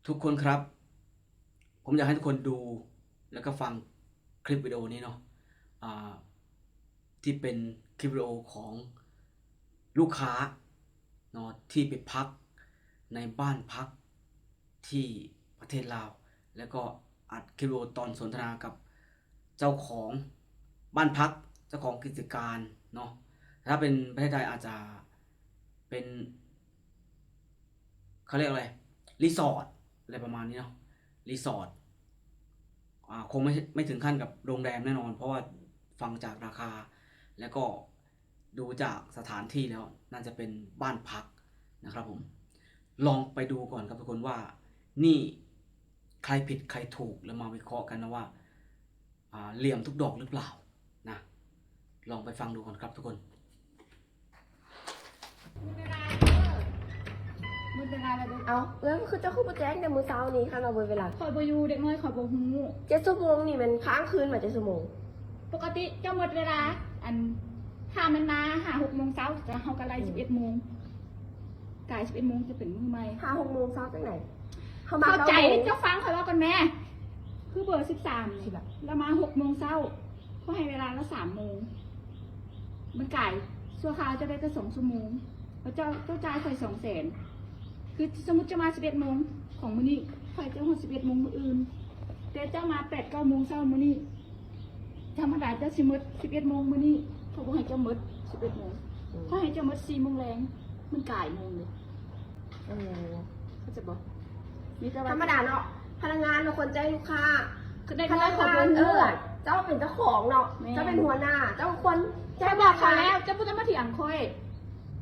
ทุกคนครับผมอยากให้ทุกคนดูแล้วก็ฟังคลิปวิดีโอนี้เนาะที่เป็นคลิปวิดีโอของลูกค้าเนาะที่ไปพักในบ้านพักที่ประเทศลาวแล้วก็อัดคลิปวิดีโอตอนสนทนากับเจ้าของบ้านพักเจ้าของกิจการเนาะถ้าเป็นประเทศไทยอาจจะเป็นเขาเรียกอะไรรีสอร์ทอะไรประมาณนี้เนาะรีสอร์ทคงไม่ถึงขั้นกับโรงแรมแน่นอนเพราะว่าฟังจากราคาแล้วก็ดูจากสถานที่แล้วน่าจะเป็นบ้านพักนะครับผมลองไปดูก่อนครับทุกคนว่านี่ใครผิดใครถูกแล้วมาวิเคราะห์กันนะว่าเหลี่ยมทุกดอกหรือเปล่านะลองไปฟังดูก่อนครับทุกคนมือเวลาเรา เอาแล้วคือเจ้าคู่โปรแจ้งในมือเช้านี้ค่ะเราเวลา คอยบอยู่เด็กน้อยคอยบหู 7 ชั่วโมงนี่มันค้างคืนมา7 ชั่วโมงปกติจะหมดเวลาอันถ้ามันมา5-6 โมงเช้าจะเฮากันไล่11 โมงกาย11 โมงจะเป็นมือใหม่ 5-6 โมงเช้าจังไหนเขามา เข้าใจ 9 โมง เจ้าฟังคอยว่ากันแม่คือเบอร์13นี่แล้วมา6 โมงเช้าก็ให้เวลาละ3 โมงมันไก่ชั่วคราวจะได้ก็2 ชั่วโมงแล้วเจ้าจ่ายคอย200,000คือสมมติจะมา11 โมงของมื้อนี้คอยจะหมด11 โมงมื้ออื่นแต่เจ้ามา8-9 โมงเช้ามื้อนี้ธรรมดาเจ้าสิหมด11 โมงมื้อนี้เขาบอกให้เจ้าหมด11 โมงเขาให้เจ้าหมด4 โมงแรงมันก่ายโมงเลยเขาจะบอกมีแต่ว่า ธรรมดาเนาะพนักงานเราควรแจ้งลูกค้า คือได้ พ น้ นั อย ก ขอบ งาน คุณ เจ้าเป็นเจ้าของเนาะ แม่ เจ้าเป็นหัวหน้าเจ้าควรแจ้ เจ้างบอกเขาแล้วเจ้าพูดจะมาเถียงคอย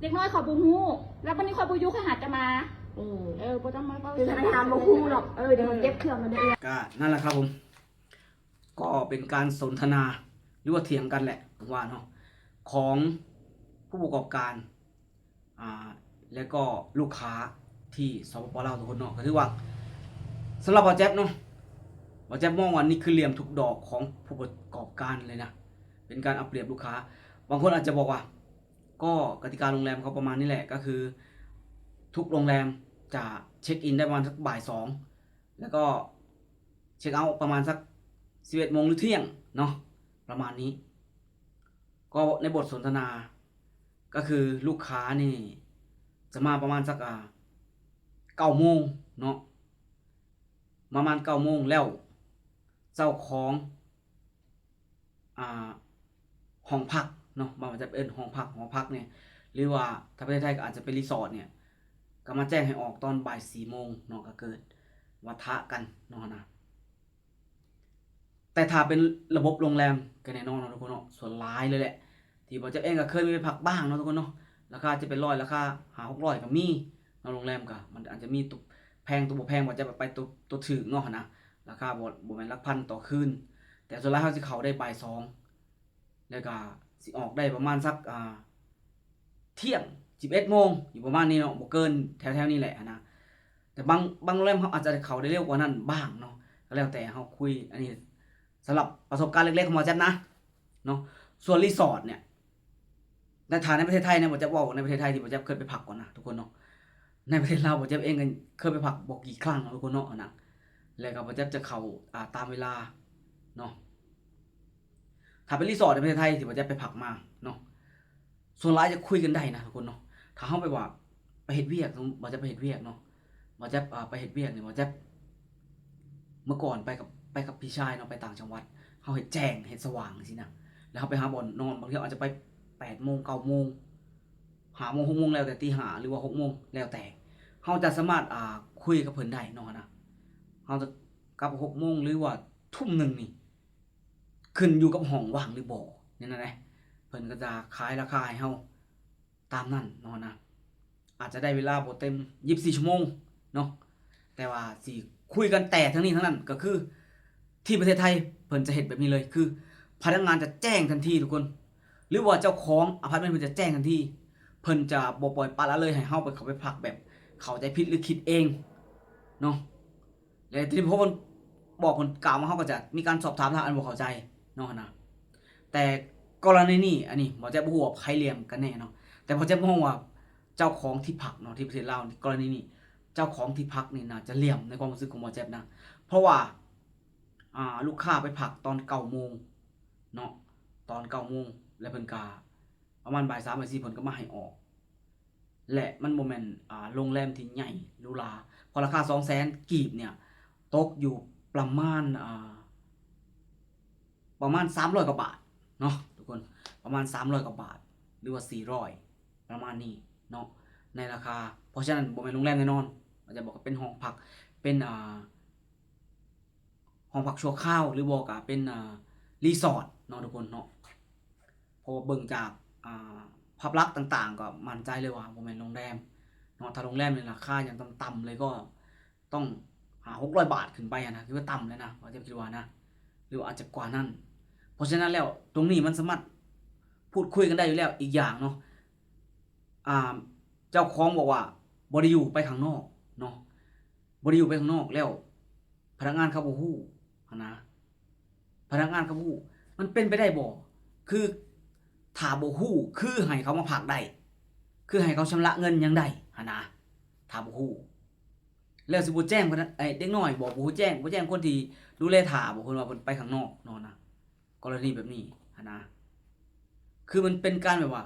เด็กน้อยขอบูฮู้แล้ววันนี้คอยบูยุขหัดจะมาบ่ต้องมาเป้า คือธนาคารมาคู่หรอกเดี๋ยวมันเก็บเครื่องมันได้ ก็นั่นแหละครับผมก็เป็นการสนทนาหรือว่าเถียงกันแหละผมว่าเนาะของผู้ประกอบการแล้วก็ลูกค้าที่สปปลาวทุกคนเนาะก็ถือว่าสำหรับบ่าวแจ๊บเนาะบ่าวแจ๊บมองว่านี่คือเหลี่ยมทุกดอกของผู้ประกอบการเลยนะเป็นการเอาเปรียบลูกค้าบางคนอาจจะบอกว่าก็กติกาโรงแรมเขาประมาณนี้แหละก็คือทุกโรงแรมจะเช็คอินได้ประมาณสักบ่าย 2แล้วก็เช็คเอาท์ประมาณสัก11 โมงหรือเที่ยงเนาะประมาณนี้ก็ในบทสนทนาก็คือลูกค้านี่จะมาประมาณสัก9 โมงเนาะประมาณ9 โมงแล้วเจ้าของห้องพักเนาะมันจะเป็นห้องพักเนี่ยหรือว่าถ้าประเทศไทยก็อาจจะเป็นรีสอร์ทเนี่ยก็มาแจ้งให้ออกตอนบ่าย 4 โมงเนาะก็เกิดวาทะกันเนาะนะแต่ถ้าเป็นระบบโรงแรมก็แน่นอนเนาะทุกคนเนาะส่วนหลายเลยแหละที่บ่จะเองก็เคยมีไปพักบ้างเนาะทุกคนเนาะราคาจะเป็น100ราคา500-600ก็มีเนาะโรงแรมก็มันอาจจะมีตัวแพงตัวบ่แพงบ่จะไปตัวถึกเนาะนะราคาบ่แม่นหลักพันต่อคืนแต่ส่วนหลายเฮาสิเข้าได้บ่าย 2แล้วก็สิออกได้ประมาณสักเที่ยง11 โมงอยู่ประมาณนี้เนาะบ่เกินแถวๆนี้แหละนะแต่บางโรงแรมเขาอาจจะเข้าได้เร็วกว่านั้นบ้างเนาะก็แล้วแต่เฮาคุยอันนี้สำหรับประสบการณ์เล็กๆของหมอแจ๊บนะเนาะส่วนรีสอร์ทเนี่ยในฐานในประเทศไทยเนี่ยหมอแจ๊บว่าในประเทศไทยที่หมอแจ๊บเคยไปพักก่อนนะทุกคนเนาะในประเทศลาวหมอแจ๊บเองก็เคยไปพักบ่กี่ครั้งทุกคนเนาะนะแล้วก็หมอแจ๊บจะเข้าตามเวลาเนาะถ้าเป็นรีสอร์ทในประเทศไทยที่หมอแจ๊บไปพักมาเนาะส่วนหลายจะคุยกันได้นะทุกคนเนาะถ้าเฮาไปว่าไปเฮ็ดเวียกหมอแจ๊บไปเฮ็ดเวียกเนาะหมอแจ๊บไปเฮ็ดเวียกเนี่ยหมอแจ๊บเมื่อก่อนไปกับพี่ชายเนาะไปต่างจังหวัดเฮาเฮ็ดแจ้งเฮ็ดสว่างสินะแล้วเฮาไปหาบ่อนนอนบางทีอาจจะไป8 โมง 9 โมง5 โมง 6 โมงแล้วแต่ตี 5หรือว่า6 โมงแล้วแต่เฮาจะสามารถคุยกับเพิ่นได้เนาะนะเฮาจะกลับ6 โมงหรือว่าทุ่มหนึ่งนี่ขึ้นอยู่กับห้องว่างหรือบ่เนี่ยนะเพิ่นก็จะขายราคาให้เฮาตามนั้นเนาะนะอาจจะได้เวลาบ่เต็ม24 ชั่วโมงเนาะแต่ว่าสิคุยกันแต่ทั้งนี้ทั้งนั้นก็คือที่ประเทศไทยเพิ่นจะเฮ็ดแบบนี้เลยคือพนักงานจะแจ้งทันทีทุกคนหรือว่าเจ้าของอพาร์ตเมนต์เพิ่นจะแจ้งทันทีเพิ่นจะบ่ปล่อยปละละเลยให้เฮาเข้าไปพักแบบเข้าใจผิดหรือคิดเองเนาะแล้วทีนี้พอเพิ่นบอกเพิ่นกล่าวมาเฮาก็จะมีการสอบถามทางอันบ่เข้าใจเนาะนะแต่กรณีนี้อันนี้บ่จะบ่ฮู้ว่าไผเหลี่ยมกันแน่เนาะแต่พอจะมองว่าเจ้าของที่พักเนาะที่ประเทศลาวกรณีนี้ เจ้าของที่พักนี่น่าจะเหลี่ยมในความรู้สึกของบ่าวแจ๊บนะเพราะว่าลูกค้าไปพักตอน9 โมงเนาะตอน9 โมงแล้วเพิ่นก็ประมาณบ่าย 3บ่าย 4เพิ่นก็มาให้ออกและมันบ่แม่นโรงแรมที่ใหญ่หรูหราพอราคา 200,000 กีบเนี่ยตกอยู่ประมาณ300 กว่าบาทเนาะทุกคนประมาณ300 กว่าบาทหรือว่า400ประมาณนี้เนาะในราคาเพราะฉะนั้นบ่แม่นโรงแรมแน่นอนมันจะบอกว่าเป็นห้องพักเป็นห้องพักชั่วคราวหรือบ่ก็เป็นรีสอร์ทเนาะทุกคนเนาะเพราะว่าเบิ่งจากภาพลักษณ์ต่างๆก็มั่นใจเลยว่าบ่แม่นโรงแรมเนาะถ้าโรงแรมเนี่ยราคาอย่างต่ำๆเลยก็ต้อง600 บาทขึ้นไปนะคือว่าต่ำเลยนะว่าจะคิดว่านะหรืออาจจะกว่านั้นเพราะฉะนั้นแล้วตรงนี้มันสามารถพูดคุยกันได้อยู่แล้วอีกอย่างเนาะเจ้าของบอกว่าบ่ได้อยู่ไปข้างนอกเนาะบ่ได้อยู่ไปข้างนอกแล้วพนักงานเขาบ่ฮู้นะพนักงานเขาบ่ฮู้มันเป็นไปได้บ่คือถ้าบ่ฮู้คือให้เขามาพักได้คือให้เขาชำระเงินยังได้นะถ้าบ่ฮู้แล้วสิบ่แจ้งเพิ่นเด็กน้อยบ่แจ้งคนที่ดูแลท่าบ่เพิ่นว่าเพิ่นไปข้างนอกเนาะนะกรณีแบบนี้นะคือมันเป็นการแบบว่า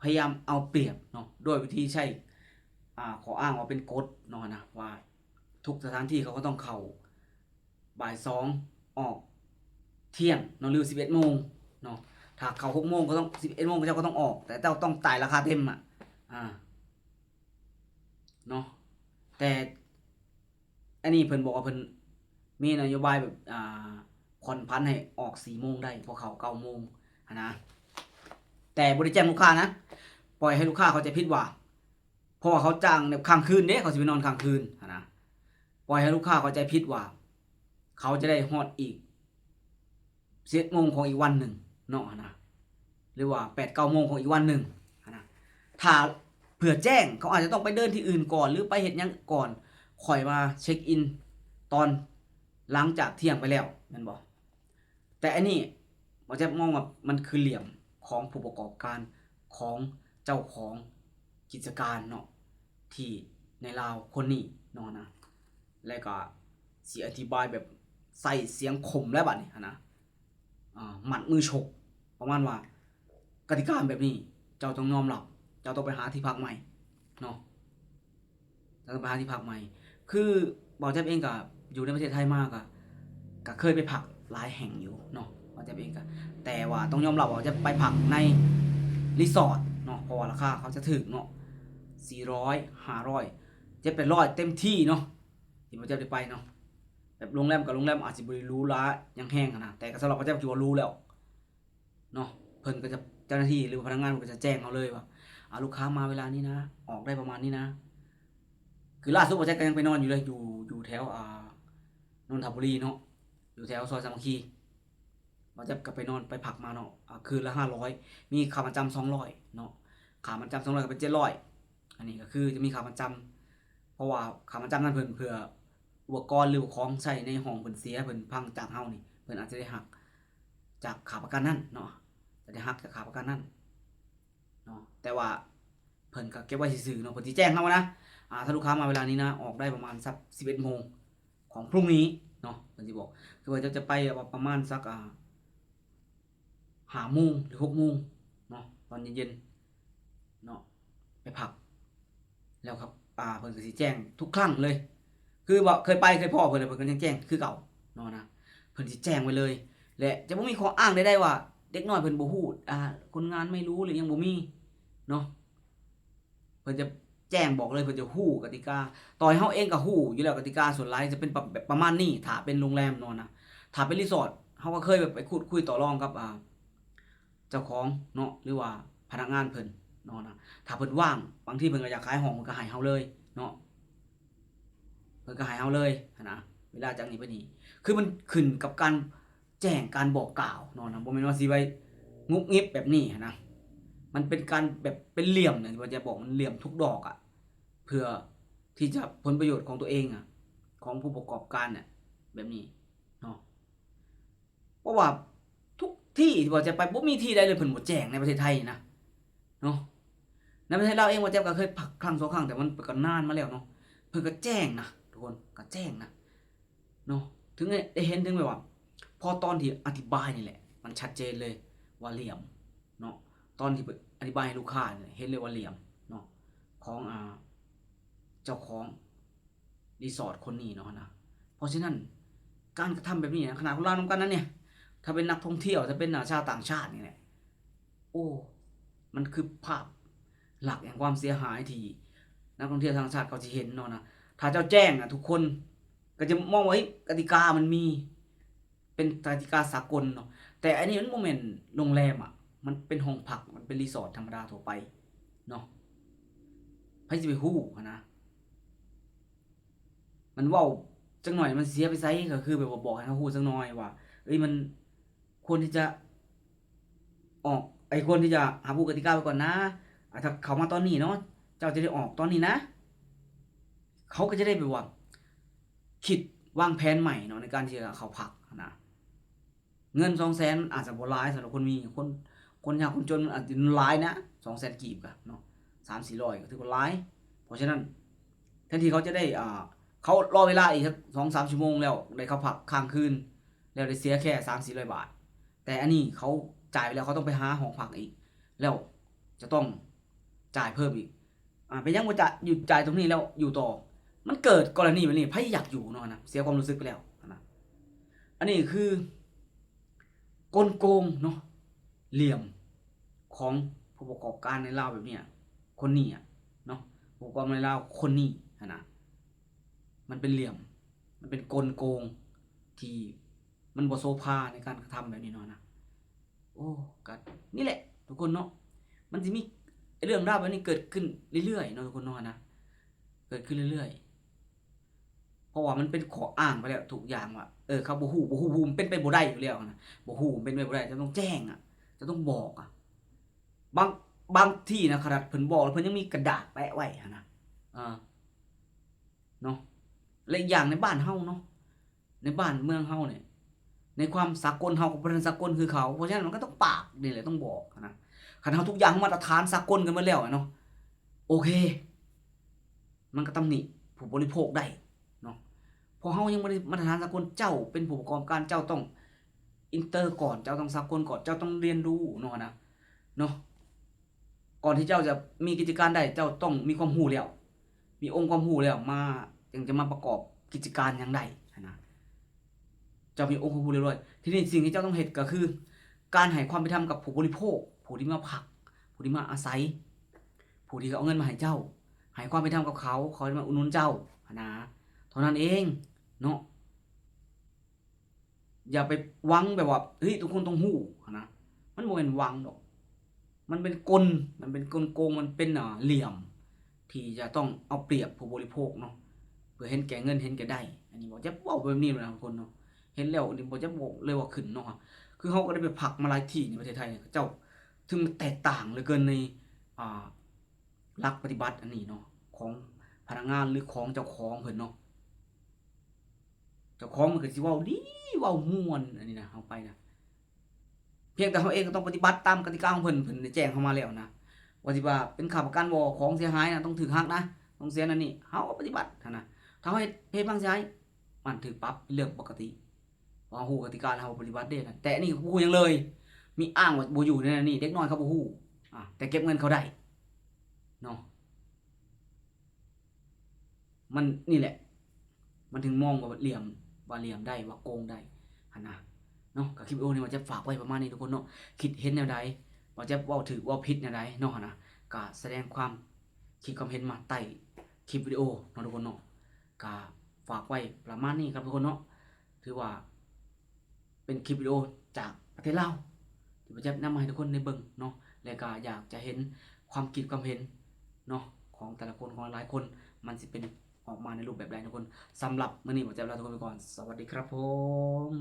พยายามเอาเปรียบเนาะโดยวิธีใช้ขออ้างว่าเป็นกฎเนาะนะว่าทุกสถานที่เขาก็ต้องเข้าบ่าย 2ออกเที่ยงเนาะหรือ11 โมงเนาะถ้าเข้า6 โมงก็ต้อง11 โมงเจ้าก็ต้องออกแต่เจ้าต้องจ่ายราคาเต็มเนาะแต่อันนี้เพิ่นบอกว่าเพิ่นมีนโยบายแบบผ่อนผันให้ออก4 โมงได้พอเข้า9 โมงนะแต่บ่ได้แจ้งลูกค้านะปล่อยให้ลูกค้าเขาใจผิดว่าเพราะว่าเขาจ้างแบบค้างคืนเด้เขาสิไปนอนค้างคืนนะปล่อยให้ลูกค้าเขาใจผิดว่าเขาจะได้ฮอดอีก11 โมงของอีกวันหนึ่งเนาะนะหรือว่า8 9 โมงของอีกวันหนึ่งนะถ้าเผื่อแจ้งเขาอาจจะต้องไปเดินที่อื่นก่อนหรือไปเฮ็ดหยังก่อนค่อยมาเช็คอินตอนหลังจากเที่ยงไปแล้วแม่นบ่แต่อันนี้บ่จะมองว่ามันคือเหลี่ยมของผู้ประกอบการของเจ้าของกิจการเนาะที่ในลาวคนนี้เนาะนะแล้วก็สิอธิบายแบบใส่เสียงคมแล้วบัดนี้นะหมัดมือฉกประมาณว่ากติกาแบบนี้เจ้าต้องยอมรับเจ้าต้องไปหาที่พักใหม่เนาะเจ้าต้องไปหาที่พักใหม่คือบ่าวแจ๊บเองก็อยู่ในประเทศไทยมาก็เคยไปพักหลายแห่งอยู่เนาะบ่าวแจ๊บเองก็แต่ว่าต้องยอมรับว่าจะไปพักในรีสอร์ทเนาะเพราะว่าราคาเขาจะถึกเนาะ400 500 700 เต็มที่เนาะที่บ่าวแจ๊บได้ไปเนาะแบบโรงแรมกับโรงแรมอาจสิบ่ได้หรูหรายังแห้งนะแต่ก็สำหรับบ่าวแจ๊บถือว่ารู้แล้วเนาะเพิ่นก็จะเจ้าหน้าที่หรือพนักงานก็จะแจ้งเขาเลยว่าลูกค้ามาเวลานี้นะออกได้ประมาณนี้นะคือล่าสุดบ่าวแจ๊บก็ยังไปนอนอยู่เลยอยู่แถวนนทบุรีเนาะอยู่แถวซอยสามัคคีบ่าวแจ๊บก็ไปนอนไปพักมาเนาะคืนละ500มีค่าประจำ200เนาะค่าประจำ200ก็เป็น700อันนี้ก็คือจะมีค่าประจำเพราะว่าค่าประจำนั้นเพิ่นเพื่ออุปกรณ์หรือของใช้ในห้องเพิ่นเสียเพิ่นพังจากเฮานี่เพิ่นอาจจะได้หักจากค่าประกันนั้นเนาะจะได้หักจากค่าประกันนั้นเนาะแต่ว่าเพิ่นก็เก็บไว้ซื่อๆเนาะเพิ่นสิแจ้งเฮานะถ้าลูกค้ามาเวลานี้นะออกได้ประมาณสัก11 โมงของพรุ่งนี้เนาะเพิ่นสิบอกคือว่าจะไปประมาณสัก5 โมงหรือ6 โมงเนาะตอนเย็นๆเนาะไปพักแล้วครับเพิ่นก็สิแจ้งทุกครั้งเลยคือว่าเคยไปเคยพ่อเพิ่นเลยเพิ่นก็ยังแจ้งคือเก่าเนาะนะเพิ่นสิแจ้งไว้เลยและจะบ่มีข้ออ้างใดๆว่าเด็กน้อยเพิ่นบ่ฮู้คนงานไม่รู้หรือยังบ่มีเนาะเพิ่นจะแจ้งบอกเลยเพิ่นจะฮู้กติกาต่อให้เฮาเองก็ฮู้อยู่แล้วกติกาส่วนหลายจะเป็นแบบประมาณนี้ถ้าเป็นโรงแรมเนาะนะถ้าเป็นรีสอร์ทเฮาก็เคยแบบไปพูดคุยต่อรองกับเจ้าของเนาะหรือว่าพนักงานเพิ่นเนาะนะถ้าเพิ่นว่างบางทีเพิ่นก็อยากขายห้องเพิ่นก็ให้เฮาเลยเนาะเพิ่นก็ให้เฮาเลยนะเวลาจากนี้ไปนี้คือมันขึ้นกับการแจ้งการบอกกล่าวเนาะนะบ่แม่นว่าสิไว้งุบงิบแบบนี้นะมันเป็นการแบบเป็นเหลี่ยมนะที่ว่าจะบอกมันเหลี่ยมทุกดอกเพื่อที่จะผลประโยชน์ของตัวเองของผู้ประกอบการเนี่ยแบบนี้เนาะเพราะว่าทุกที่ที่ว่าจะไปบ่มีที่ใดเลยเพิ่นบ่แจ้งในประเทศไทยนะเนาะในประเทศลาวเองว่าจะก็เคยพักครั้ง2 ครั้งแต่มันก็นานมาแล้วเนาะเพิ่ พิ่นก็แจ้งนะทุกคนก็แจ้งนะเนาะถึงได้เห็นถึงแบบว่าพอตอนที่อธิบายนี่แหละมันชัดเจนเลยว่าเหลี่ยมเนาะตอนที่อธิบายให้ลูกค้าเนี่ยเห็นเลยว่าเหลี่ยมเนาะของเจ้าของรีสอร์ทคนนี้เนาะนะเพราะฉะนั้นการกระทำแบบนี้นะขนาดคนลาวนำกันนั้นเนี่ยถ้าเป็นนักท่องเที่ยวถ้าเป็นชาวต่างชาตินี่แหละโอ้มันคือภาพหลักแห่งความเสียหายที่นักท่องเที่ยวต่างชาติเขาจะเห็นเนาะนะถ้าเจ้าแจ้งทุกคนก็จะมองว่ากติกามันมีเป็นกติกาสากลเนาะแต่อันนี้มันโมเมนต์โรงแรมมันเป็นห้องพักมันเป็นรีสอร์ทธรรมดาทั่วไปเนาะใครจะไปฮู้นะมันเว้าจังหน่อยมันเสียไปไสก็คือแบบว่าบอกให้เขาฮู้จังหน่อยว่ามันควรที่จะออกควรที่จะหาผู้กติกาไปก่อนนะถ้าเขามาตอนนี้เนาะเจ้าจะได้ออกตอนนี้นะเขาก็จะได้แบบว่าคิดวางแผนใหม่เนาะในการที่จะเขาพักนะเงิน 200,000 มันอาจจะบ่หลายสำหรับคนมีคนยากคนจนมันอาจจะหลายนะ 200,000 กีบก็เนาะ 3-400ก็ถือว่าหลายเพราะฉะนั้นแทนที่เขาจะได้เขารอเวลาอีกสัก 2-3 ชั่วโมงแล้วได้เขาพักค้างคืนแล้วได้เสียแค่ 3-400 บาทแต่อันนี้เขาจ่ายไปแล้วเขาต้องไปหาห้องพักอีกแล้วจะต้องจ่ายเพิ่มอีกไปยังว่าจะหยุดจ่ายตรงนี้แล้วอยู่ต่อมันเกิดกรณีแบบนี้ไผอยากอยู่เนาะนะเสียความรู้สึกไปแล้วนะอันนี้คือกลโกงเนาะเหลี่ยมของผู้ประกอบการในลาวแบบนี้คนนี้เนาะผู้ประกอบการในลาวคนนี้นะมันเป็นเหลี่ยมมันเป็นกลโกงที่มันบ่โซภาในการกระทำแบบนี้เนาะนะโอ้ก็นี่แหละทุกคนเนาะมันสิมีเรื่องราวแบบนี้เกิดขึ้นเรื่อยๆเนาะทุกคนเนาะนะเกิดขึ้นเรื่อยๆเพราะว่ามันเป็นข้ออ้างไปแล้วทุกอย่างว่าเขาบ่ฮู้มันเป็นไปบ่ได้อยู่แล้วนะบ่ฮู้มันเป็นไปบ่ได้จะต้องแจ้งจะต้องบอกบางที่นะขนาดเพิ่นบอกแล้วเพิ่นยังมีกระดาษแปะไว้นะเนาะและอีกอย่างในบ้านเฮาเนาะในบ้านเมืองเฮาเนี่ยในความสากลเฮากับบ่ทันสากลคือเขาเพราะฉะนั้นมันก็ต้องปากนี่แหละต้องบอกนะคันเฮาทุกอย่างมาตรฐานสากลกันหมดแล้วเนาะโอเคมันก็ตำหนิผู้บริโภคได้เนาะพอเฮายังบ่ได้มาตรฐานสากลเจ้าเป็นผู้ประกอบการเจ้าต้องอินเตอร์ก่อนเจ้าต้องสากลก่อนเจ้าต้องเรียนรู้เนาะเนาะก่อนที่เจ้าจะมีกิจการได้เจ้าต้องมีความรู้แล้วมีองค์ความรู้แล้วมาจึงจะมาประกอบกิจการหยังได้นะเจ้ามีองค์ความรู้เรียบร้อยทีนี้สิ่งที่เจ้าต้องเฮ็ดก็คือการให้ความเป็นธรรมกับผู้บริโภคผู้ที่มาพักผู้ที่มาอาศัยผู้ที่เอาเงินมาให้เจ้าให้ความเป็นธรรมกับเขาจะมาอุดหนุนเจ้านะเท่านั้นเองเนาะอย่าไปหวังแบบว่าทุกคนต้องฮู้นะมันบ่แม่นหวังดอกมันเป็นกลโกงมันเป็นเหลี่ยมที่จะต้องเอาเปรียบผู้บริโภคเนาะเพื่อเห็นแก่เงินเห็นแก่ได้อันนี้บ่จะเว้าแบบนี้เลยนะทุกคนเนาะเห็นแล้วนี่บ่จะบอกเลยว่าขึ้นเนาะคือเฮาก็ได้ไปพักมาหลายที่ในประเทศไทยเจ้าถึงมันแตกต่างเหลือเกินในหลักปฏิบัติอันนี้เนาะของพนักงานหรือของเจ้าของเพิ่นเนาะเจ้าของมันก็สิเว้าดีเว้าม่วนอันนี้นะเฮาไปนะเพียงแต่เฮาเองก็ต้องปฏิบัติตามกติกาของเพิ่นได้แจ้งเข้ามาแล้วนะว่าสิว่าเป็นค่าประกันบ่ของเสียหายนะต้องถูกหักนะต้องเสียนั่นนี่เฮาก็ปฏิบัตินะถ้าเฮาเฮ็ดพังเสียหายมันถูกปรับเรื่องปกติเพราะเฮาฮู้กติกาแล้วเฮาปฏิบัติได้นะแต่อันนี้บ่ฮู้หยังเลยมีอ้างว่าบ่อยู่ในนั้นนี่เด็กน้อยเขาบ่ฮู้แต่เก็บเงินเขาได้เนาะมันนี่แหละมันถึงมองว่าเหลี่ยมได้ว่าโกงได้หั่นนะเนาะก็คลิปวิดีโอนี้ว่าจะฝากไว้ประมาณนี้ทุกคนเนาะคิดเห็นแนวใดว่าจะเว้าถูกเว้าผิดแนวใดเนาะนะก็แสดงความคิดความเห็นมาใต้คลิปวิดีโอเนาะทุกคนเนาะก็ฝากไว้ประมาณนี้ครับทุกคนเนาะถือว่าเป็นคลิปวิดีโอจากประเทศลาวที่ผมจะนำมาให้ทุกคนได้เบิ่งเนาะและก็อยากจะเห็นความคิดความเห็นเนาะของแต่ละคนของหลายคนมันสิเป็นออกมาในรูปแบบใดทุกคนสำหรับมื้อนี้ผมจะลาทุกคนไปก่อนสวัสดีครับผม